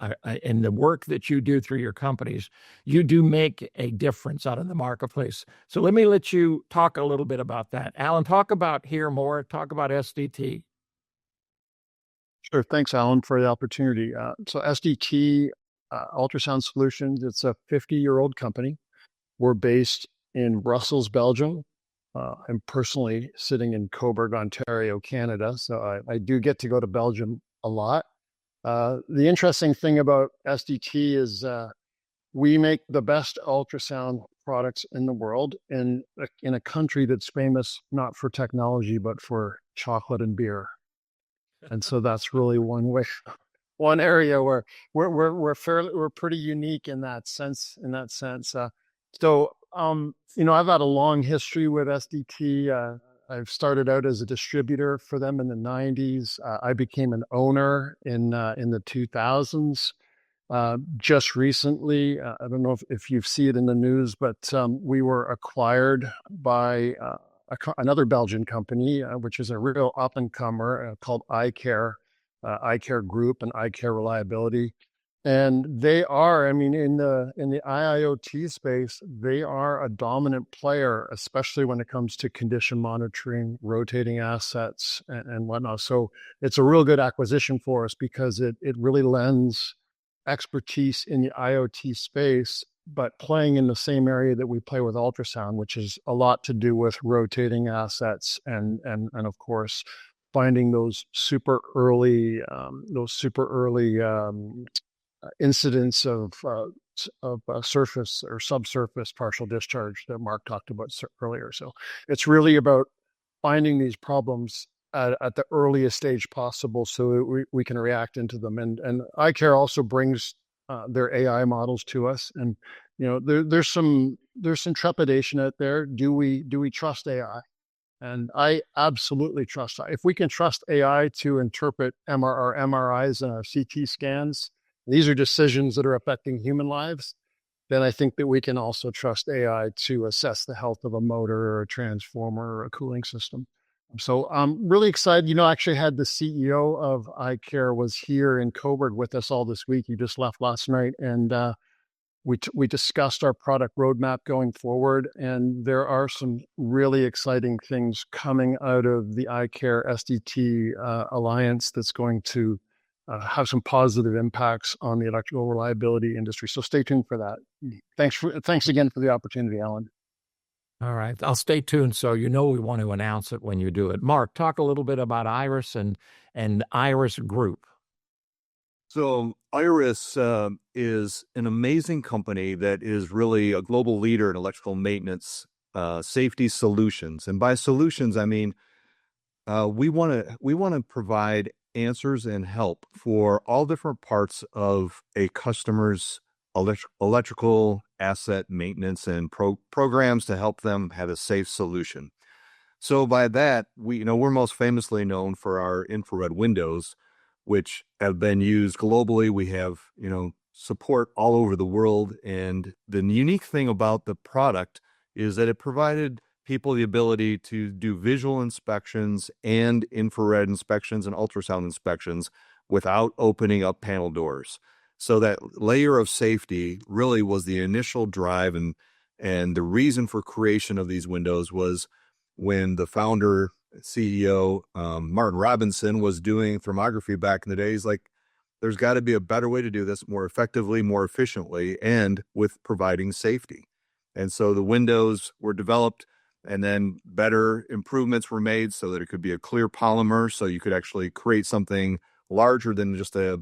in the work that you do through your companies, you do make a difference out in the marketplace. So let me let you talk a little bit about that. Alan, talk about SDT. Sure. Thanks, Alan, for the opportunity. So SDT Ultrasound Solutions, it's a 50-year-old company. We're based in Brussels, Belgium. I'm personally sitting in Cobourg, Ontario, Canada, so I do get to go to Belgium a lot. The interesting thing about SDT is we make the best ultrasound products in the world in a country that's famous not for technology but for chocolate and beer, and so that's really one area where we're pretty unique in that sense. I've had a long history with SDT. I've started out as a distributor for them in the 90s. I became an owner in the 2000s. Just recently, I don't know if you see it in the news, but we were acquired by another Belgian company, which is a real up-and-comer called IARE, IARE Group and IARE Reliability. And they are, I mean, in the IIoT space, they are a dominant player, especially when it comes to condition monitoring, rotating assets, and whatnot. So it's a real good acquisition for us because it really lends expertise in the IoT space, but playing in the same area that we play with ultrasound, which is a lot to do with rotating assets and of course finding those super early incidents of surface or subsurface partial discharge that Mark talked about earlier. So it's really about finding these problems at the earliest stage possible so we can react into them. And IARE also brings their AI models to us. And, there's some trepidation out there. Do we trust AI? And I absolutely trust AI. If we can trust AI to interpret MRIs and our CT scans, these are decisions that are affecting human lives, then I think that we can also trust AI to assess the health of a motor or a transformer or a cooling system. So I'm really excited. I actually had the CEO of IARE was here in Cobourg with us all this week. He just left last night, and we discussed our product roadmap going forward. And there are some really exciting things coming out of the IARE SDT alliance that's going to have some positive impacts on the electrical reliability industry. So stay tuned for that. Thanks again for the opportunity, Alan. All right. I'll stay tuned so we want to announce it when you do it. Mark, talk a little bit about Iris and Iris Group. So Iris is an amazing company that is really a global leader in electrical maintenance safety solutions. And by solutions, I mean we want to provide answers and help for all different parts of a customer's electrical asset maintenance and programs to help them have a safe solution. So by that, we're most famously known for our infrared windows, which have been used globally. We have, support all over the world. And the unique thing about the product is that it provided people the ability to do visual inspections and infrared inspections and ultrasound inspections without opening up panel doors. So that layer of safety really was the initial drive, and the reason for creation of these windows was when the founder, CEO, Martin Robinson, was doing thermography back in the days. Like, there's got to be a better way to do this more effectively, more efficiently, and with providing safety. And so the windows were developed, and then better improvements were made so that it could be a clear polymer, so you could actually create something larger than just a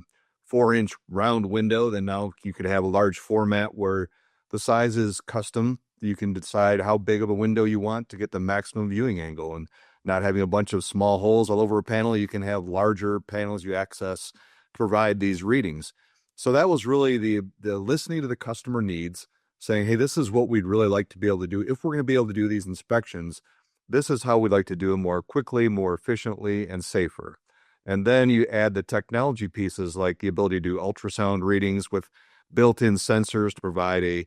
4-inch round window. Then now you could have a large format where the size is custom. You can decide how big of a window you want to get the maximum viewing angle, and not having a bunch of small holes all over a panel. You can have larger panels you access, provide these readings. So that was really the listening to the customer needs, saying, hey, this is what we'd really like to be able to do. If we're going to be able to do these inspections, this is how we'd like to do them more quickly, more efficiently, and safer. And then you add the technology pieces like the ability to do ultrasound readings with built-in sensors to provide a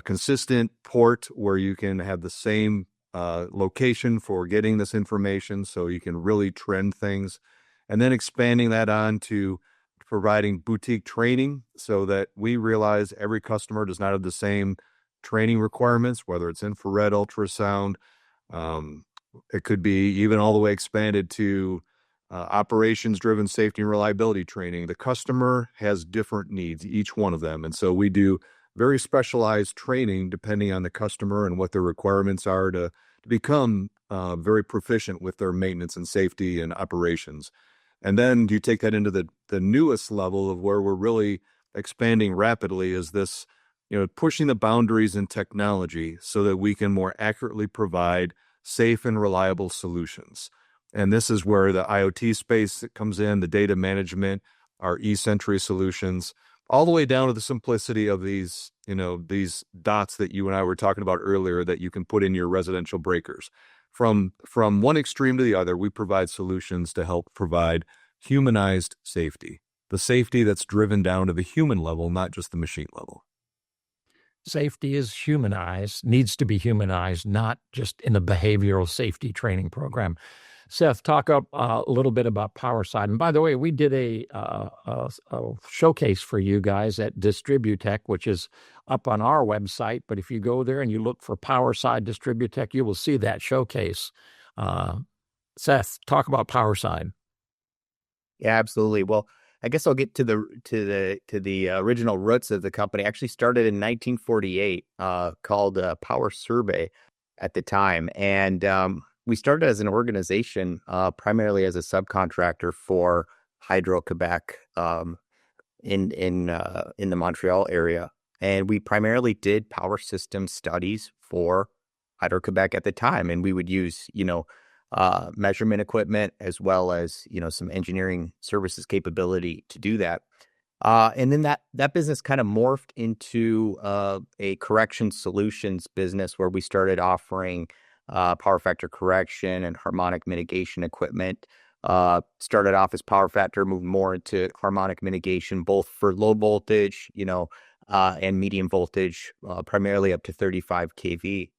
consistent port where you can have the same location for getting this information so you can really trend things. And then expanding that on to providing boutique training so that we realize every customer does not have the same training requirements, whether it's infrared ultrasound. It could be even all the way expanded to operations-driven safety and reliability training. The customer has different needs, each one of them. And so we do very specialized training depending on the customer and what their requirements are to to become very proficient with their maintenance and safety and operations. And then you take that into the newest level of where we're really expanding rapidly is this, pushing the boundaries in technology so that we can more accurately provide safe and reliable solutions. And this is where the IoT space comes in, the data management, our eSentry solutions, all the way down to the simplicity of these, these dots that you and I were talking about earlier that you can put in your residential breakers. From one extreme to the other, we provide solutions to help provide humanized safety, the safety that's driven down to the human level, not just the machine level. Safety is humanized, needs to be humanized, not just in a behavioral safety training program. Seth, talk up a little bit about Powerside. And by the way, we did a showcase for you guys at Distributech, which is up on our website. But if you go there and you look for Powerside Distributech, you will see that showcase. Seth, talk about Powerside. Yeah, absolutely. Well, I guess I'll get to the original roots of the company. Actually started in 1948, called Power Survey at the time, and we started as an organization, primarily as a subcontractor for Hydro-Quebec in the Montreal area, and we primarily did power system studies for Hydro-Quebec at the time, and we would use measurement equipment as well as some engineering services capability to do that. And then that business kind of morphed into a correction solutions business where we started offering power factor correction and harmonic mitigation equipment. Started off as power factor, moved more into harmonic mitigation, both for low voltage, and medium voltage, primarily up to 35 kV.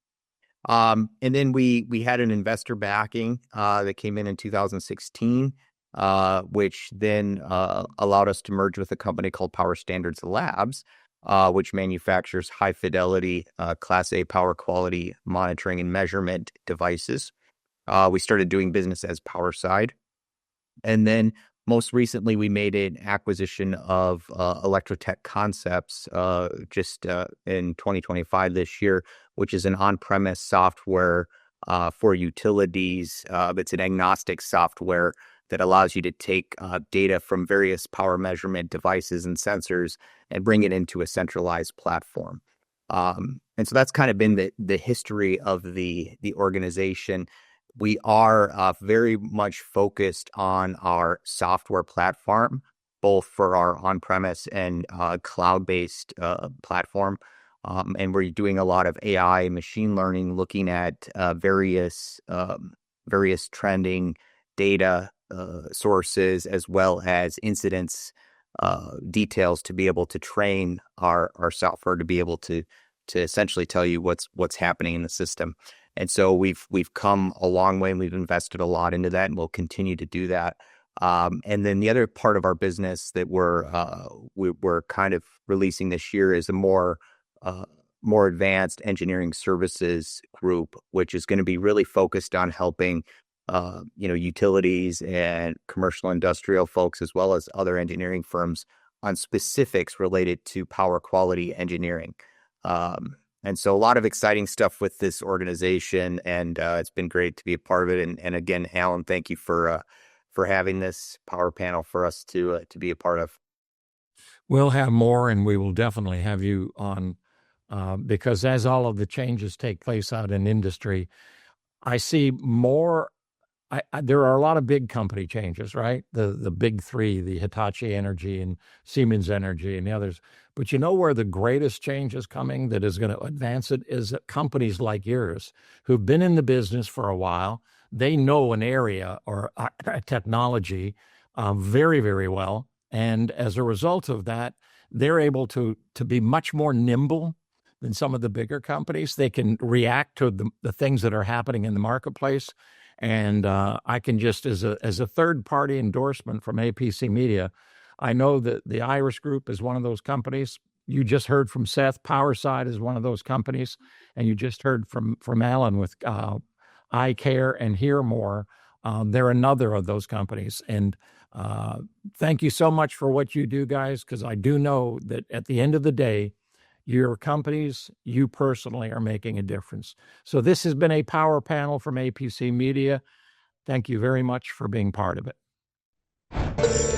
And then we had an investor backing that came in 2016, which then allowed us to merge with a company called Power Standards Labs, which manufactures high fidelity Class A power quality monitoring and measurement devices. We started doing business as Powerside. And then most recently, we made an acquisition of Electrotech Concepts just in 2025 this year, which is an on-premise software for utilities. It's an agnostic software that allows you to take data from various power measurement devices and sensors and bring it into a centralized platform. And so that's kind of been the history of the organization. We are very much focused on our software platform, both for our on-premise and cloud-based platform. And we're doing a lot of AI, machine learning, looking at various trending data sources as well as incidents details to be able to train our software to be able to essentially tell you what's happening in the system. And so we've come a long way, and we've invested a lot into that, and we'll continue to do that. And then the other part of our business that we're kind of releasing this year is a more advanced engineering services group, which is going to be really focused on helping utilities and commercial industrial folks, as well as other engineering firms, on specifics related to power quality engineering. And so a lot of exciting stuff with this organization, and it's been great to be a part of it. And again, Alan, thank you for having this power panel for us to be a part of. We'll have more, and we will definitely have you on because as all of the changes take place out in industry, I see more. There are a lot of big company changes, right? The big three, the Hitachi Energy and Siemens Energy and the others. But you know where the greatest change is coming that is going to advance it is that companies like yours who've been in the business for a while. They know an area or a technology very, very well. And as a result of that, they're able to be much more nimble than some of the bigger companies. They can react to the things that are happening in the marketplace. And I can just, as a third-party endorsement from APC Media, I know that the Iris Group is one of those companies. You just heard from Seth. Powerside is one of those companies. And you just heard from Alan with iCare and Hear More. They're another of those companies. And thank you so much for what you do, guys, because I do know that at the end of the day, your companies, you personally are making a difference. So this has been a power panel from APC Media. Thank you very much for being part of it.